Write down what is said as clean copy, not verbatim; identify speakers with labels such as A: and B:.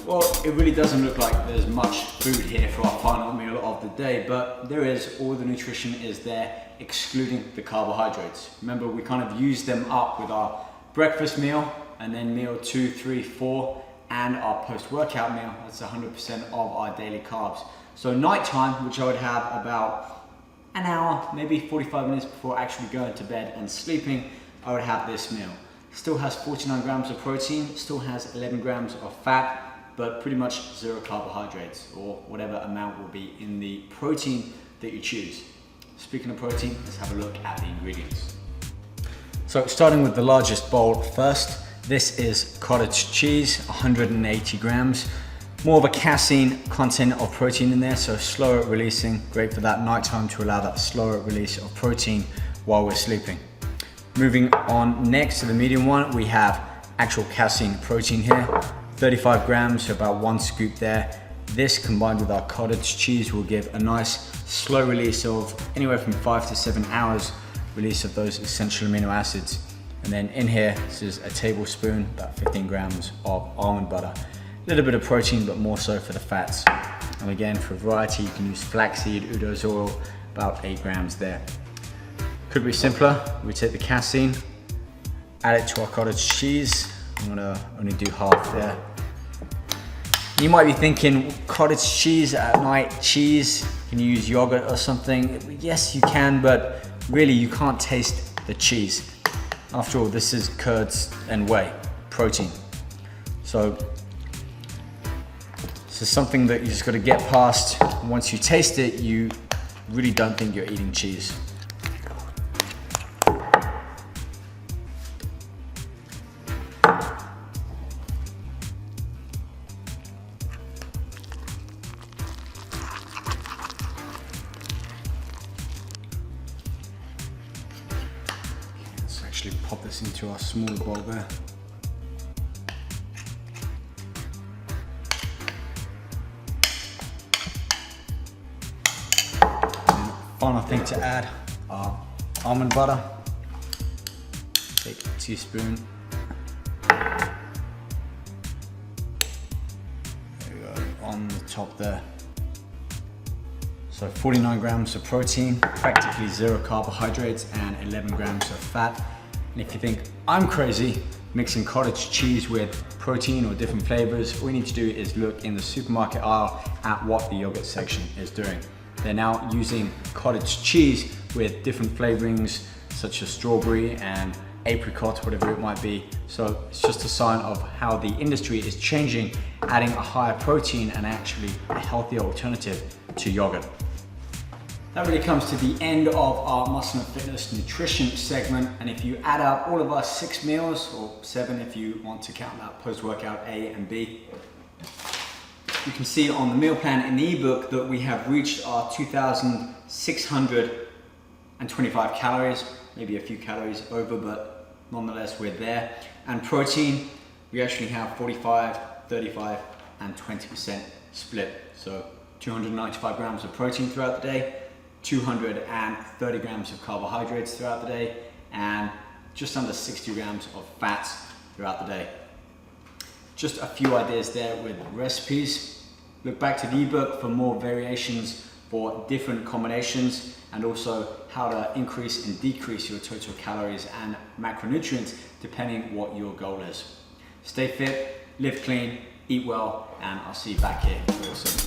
A: Well, it really doesn't look like there's much food here for our final meal of the day, but there is. All the nutrition is there, excluding the carbohydrates. Remember, we kind of use them up with our breakfast meal, and then meal 2, 3, 4, and our post-workout meal. That's 100% of our daily carbs. So nighttime, which I would have about an hour, maybe 45 minutes before actually going to bed and sleeping, I would have this meal. Still has 49 grams of protein, still has 11 grams of fat, but pretty much 0 carbohydrates, or whatever amount will be in the protein that you choose. Speaking of protein, let's have a look at the ingredients. So starting with the largest bowl first, this is cottage cheese, 180 grams. More of a casein content of protein in there, so slower at releasing, great for that nighttime to allow that slower release of protein while we're sleeping. Moving on next to the medium one, we have actual casein protein here. 35 grams, so about 1 scoop there. This combined with our cottage cheese will give a nice slow release of anywhere from 5 to 7 hours release of those essential amino acids. And then in here, this is a tablespoon, about 15 grams of almond butter. A little bit of protein, but more so for the fats. And again, for variety, you can use flaxseed, udo's oil, about 8 grams there. Could be simpler. We take the casein, add it to our cottage cheese. I'm gonna only do half there. You might be thinking, cottage cheese at night, cheese, can you use yogurt or something? Yes, you can, but really you can't taste the cheese. After all, this is curds and whey, protein. So this is something that you just gotta get past. Once you taste it, you really don't think you're eating cheese. Pop this into our smaller bowl there. And final thing to add, our almond butter. Take a teaspoon. There we go, on the top there. So 49 grams of protein, practically 0 carbohydrates, and 11 grams of fat. And if you think I'm crazy mixing cottage cheese with protein or different flavors, all you need to do is look in the supermarket aisle at what the yogurt section is doing. They're now using cottage cheese with different flavorings such as strawberry and apricot, whatever it might be. So it's just a sign of how the industry is changing, adding a higher protein and actually a healthier alternative to yogurt. That really comes to the end of our Muscle and Fitness nutrition segment. And if you add up all of our 6 meals, or 7 if you want to count that post-workout A and B, you can see on the meal plan in the ebook that we have reached our 2,625 calories, maybe a few calories over, but nonetheless we're there. And protein, we actually have 45, 35, and 20% split. So 295 grams of protein throughout the day, 230 grams of carbohydrates throughout the day, and just under 60 grams of fats throughout the day. Just a few ideas there with recipes. Look back to the ebook for more variations for different combinations, and also how to increase and decrease your total calories and macronutrients depending what your goal is. Stay fit, live clean, eat well, and I'll see you back here real soon.